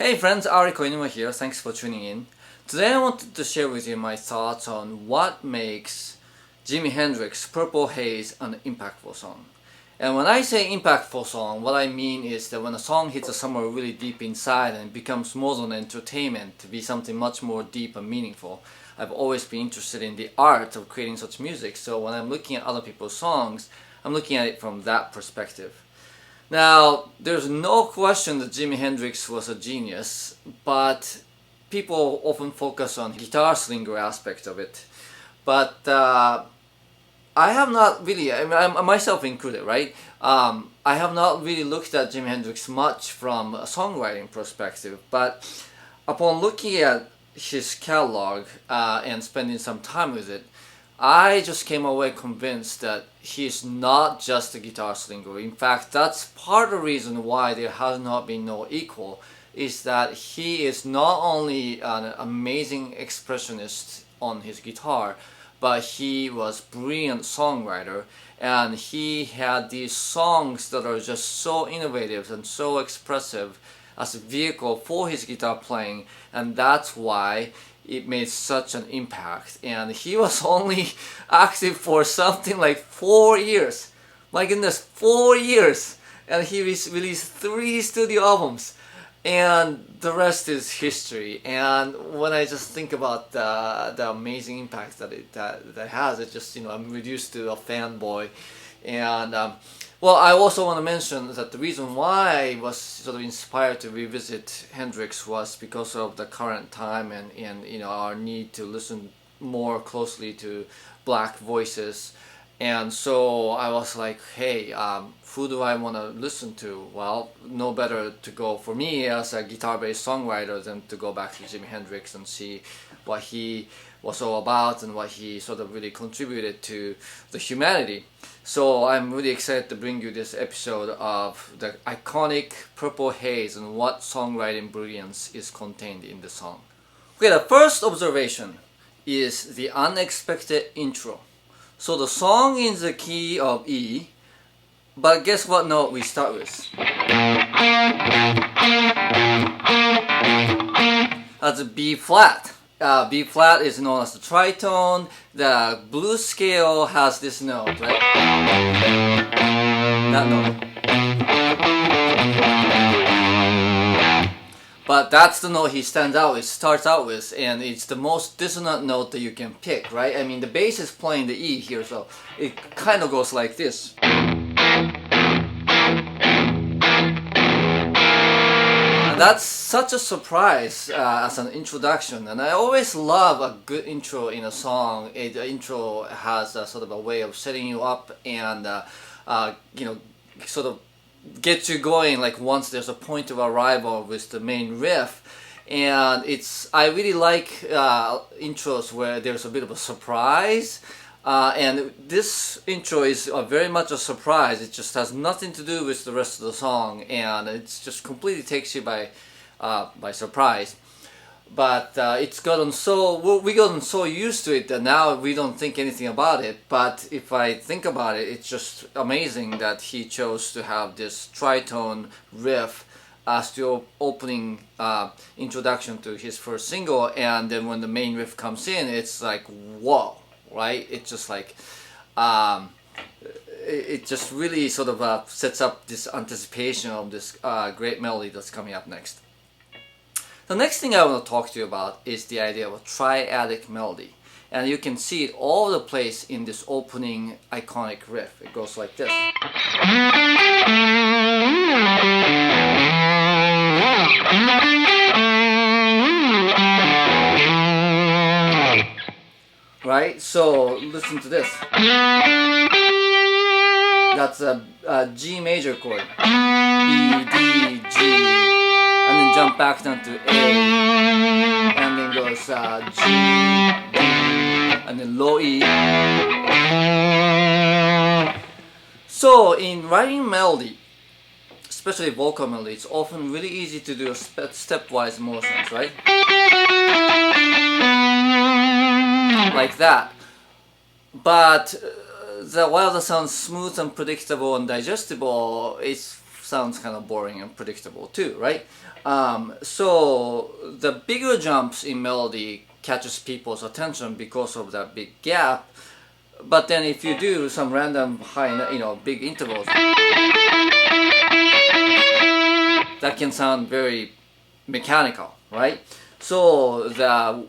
Hey friends, Ari Koinuma here, thanks for tuning in. Today I wanted to share with you my thoughts on what makes Jimi Hendrix' Purple Haze an impactful song. And when I say impactful song, what I mean is that when a song hits somewhere really deep inside and becomes more than entertainment to be something much more deep and meaningful. I've always been interested in the art of creating such music, so when I'm looking at other people's songs, I'm looking at it from that perspective. Now, there's no question that Jimi Hendrix was a genius, but people often focus on guitar slinger aspect of it. But I have not really, I'm myself included, right? I have not really looked at Jimi Hendrix much from a songwriting perspective, but upon looking at his catalog and spending some time with it, I just came away convinced that he's not just a guitar slinger. In fact, that's part of the reason why there has not been no equal, is that he is not only an amazing expressionist on his guitar, but he was a brilliant songwriter, and he had these songs that are just so innovative and so expressive as a vehicle for his guitar playing, and that's why it made such an impact. And he was only active for something like 4 years. My goodness, 4 years! And he released 3 studio albums, and the rest is history. And when I just think about the amazing impact that has, it just, I'm reduced to a fanboy. And well, I also want to mention that the reason why I was sort of inspired to revisit Hendrix was because of the current time and our need to listen more closely to black voices. And so I was like, hey, who do I want to listen to? Well, no better to go for me as a guitar-based songwriter than to go back to Jimi Hendrix and see what he was all about and what he sort of really contributed to the humanity. So I'm really excited to bring you this episode of the iconic Purple Haze and what songwriting brilliance is contained in the song. Okay, the first observation is the unexpected intro. So the song is the key of E, but guess what note we start with? That's B flat. B flat is known as the tritone. The blues scale has this note, right? That note. But that's the note he starts out with, and it's the most dissonant note that you can pick, right? I mean, the bass is playing the E here, so it kind of goes like this. That's such a surprise as an introduction, and I always love a good intro in a song. The intro has a sort of a way of setting you up and sort of get you going, like once there's a point of arrival with the main riff. And I really like intros where there's a bit of a surprise. And this intro is very much a surprise. It just has nothing to do with the rest of the song, and it just completely takes you by surprise. But we've gotten so used to it that now we don't think anything about it. But if I think about it, it's just amazing that he chose to have this tritone riff as the opening introduction to his first single, and then when the main riff comes in, it's like, whoa. Right? It's just like, it just really sort of sets up this anticipation of this great melody that's coming up next. The next thing I want to talk to you about is the idea of a triadic melody. And you can see it all over the place in this opening iconic riff. It goes like this. Right? So listen to this. That's a G major chord. E, D, G. And then jump back down to A. And then goes G, D, and then low E. So in writing melody, especially vocal melody, it's often really easy to do stepwise motions, right? Like that. But while the sounds smooth and predictable and digestible, it's sounds kind of boring and predictable too, right? So the bigger jumps in melody catches people's attention because of that big gap. But then if you do some random high, big intervals, that can sound very mechanical, right? So the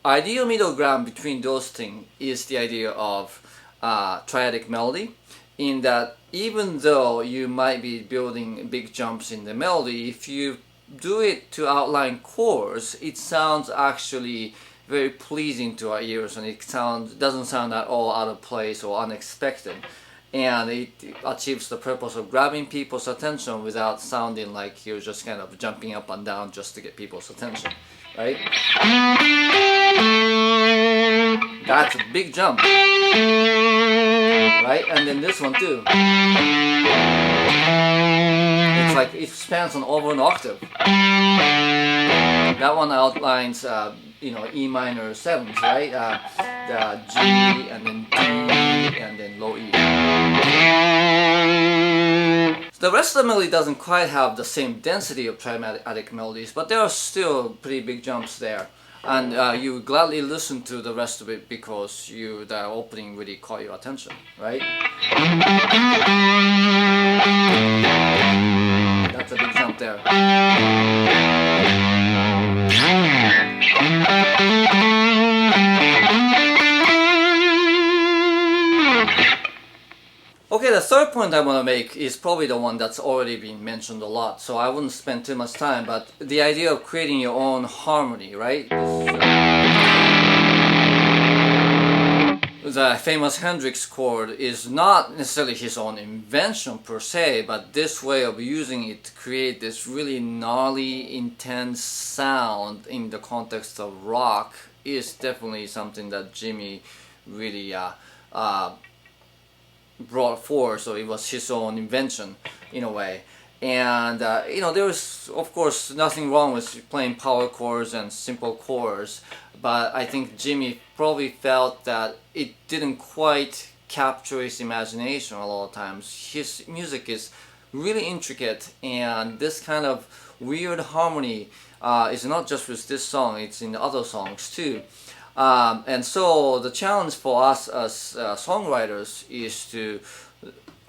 ideal middle ground between those things is the idea of triadic melody, in that even though you might be building big jumps in the melody, if you do it to outline chords, it sounds actually very pleasing to our ears, and it doesn't sound at all out of place or unexpected, and it achieves the purpose of grabbing people's attention without sounding like you're just kind of jumping up and down just to get people's attention, right? That's a big jump, right? And then this one too. It's like it spans on over an octave. That one outlines, E minor sevenths, right? The G and then D and then low E. So the rest of the melody doesn't quite have the same density of triadic melodies, but there are still pretty big jumps there. And you gladly listen to the rest of it because the opening really caught your attention, right? That's a big jump there. Okay, the third point I want to make is probably the one that's already been mentioned a lot, so I wouldn't spend too much time, but the idea of creating your own harmony, right? The famous Hendrix chord is not necessarily his own invention per se, but this way of using it to create this really gnarly, intense sound in the context of rock is definitely something that Jimi really brought forth. So it was his own invention in a way. And there was of course nothing wrong with playing power chords and simple chords, but I think Jimi probably felt that it didn't quite capture his imagination a lot of times. His music is really intricate, and this kind of weird harmony is not just with this song, it's in other songs too. And so the challenge for us as songwriters is to,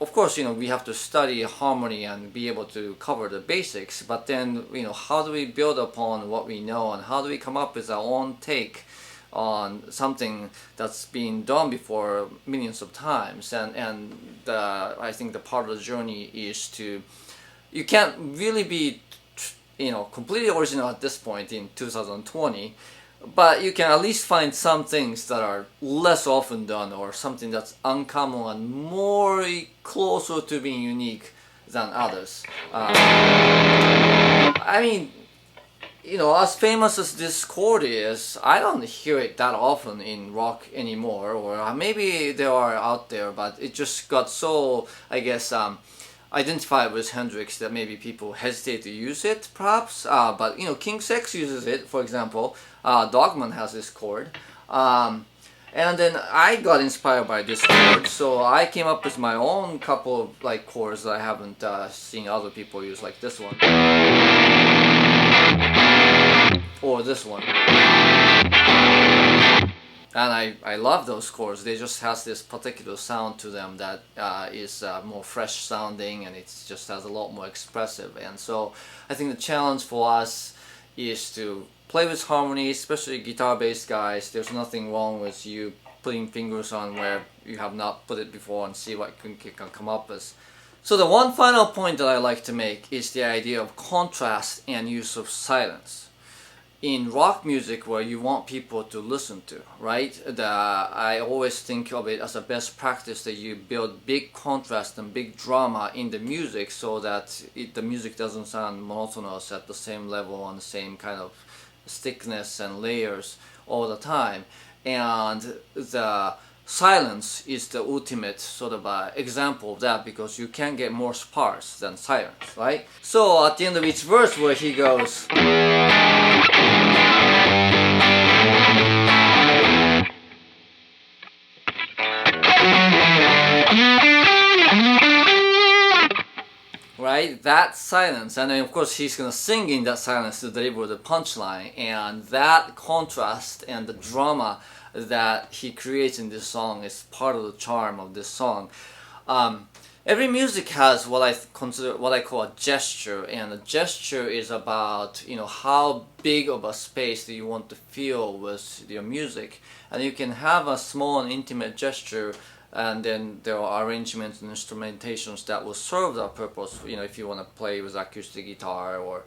of course, we have to study harmony and be able to cover the basics, but then, how do we build upon what we know, and how do we come up with our own take on something that's been done before millions of times? And I think the part of the journey is you can't really be, completely original at this point in 2020, but you can at least find some things that are less often done, or something that's uncommon and more closer to being unique than others. I mean, as famous as this chord is, I don't hear it that often in rock anymore, or maybe there are out there, but it just got so, I guess, identified with Hendrix that maybe people hesitate to use it, perhaps. But King Sex uses it, for example. Dogman has this chord. And then I got inspired by this chord, so I came up with my own couple of chords that I haven't seen other people use, like this one. Or this one. And I love those chords. They just has this particular sound to them that is more fresh sounding, and it just has a lot more expressive. And so I think the challenge for us is to play with harmony, especially guitar-based guys. There's nothing wrong with you putting fingers on where you have not put it before and see what you can come up with. So the one final point that I like to make is the idea of contrast and use of silence. In rock music, where you want people to listen to, right? I always think of it as a best practice that you build big contrast and big drama in the music, so that the music doesn't sound monotonous at the same level, on the same kind of thickness and layers all the time. And the silence is the ultimate sort of example of that, because you can't get more sparse than silence, right? So at the end of each verse, where he goes, right? right? That silence, and then of course he's gonna sing in that silence to deliver the punchline, and that contrast and the drama that he creates in this song is part of the charm of this song. Every music has what I call a gesture, and a gesture is about, you know, how big of a space do you want to fill with your music, and you can have a small and intimate gesture, and then there are arrangements and instrumentations that will serve that purpose. You know, if you want to play with acoustic guitar or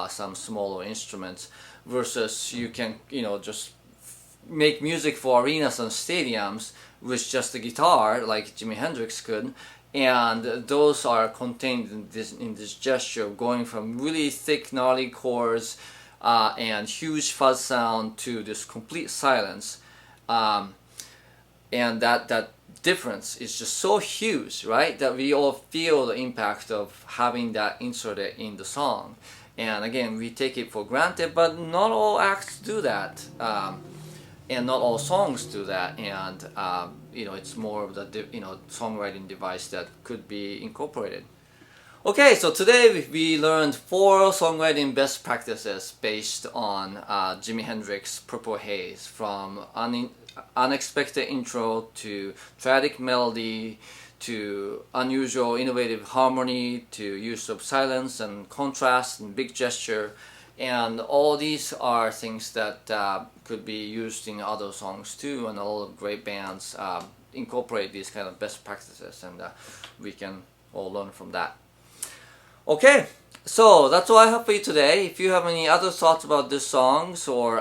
some smaller instruments, versus you can, you know, just make music for arenas and stadiums with just a guitar like Jimi Hendrix could. And those are contained in this gesture, going from really thick gnarly chords and huge fuzz sound to this complete silence, and that difference is just so huge, right? That we all feel the impact of having that inserted in the song. And again, we take it for granted, but not all acts do that. And not all songs do that, and you know, it's more of the songwriting device that could be incorporated. Okay, so today we learned 4 songwriting best practices based on Jimi Hendrix Purple Haze, from unexpected intro to triadic melody to unusual innovative harmony to use of silence and contrast and big gesture. And all these are things that could be used in other songs too, and a lot of great bands incorporate these kind of best practices, and we can all learn from that. Okay, so that's all I have for you today. If you have any other thoughts about these songs, or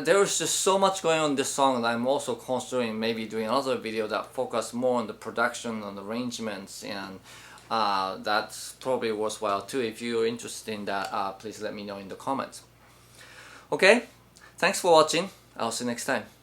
there's just so much going on in this song that I'm also considering maybe doing another video that focus more on the production, on the arrangements, and that's probably worthwhile too. If you're interested in that, please let me know in the comments. Okay, thanks for watching. I'll see you next time.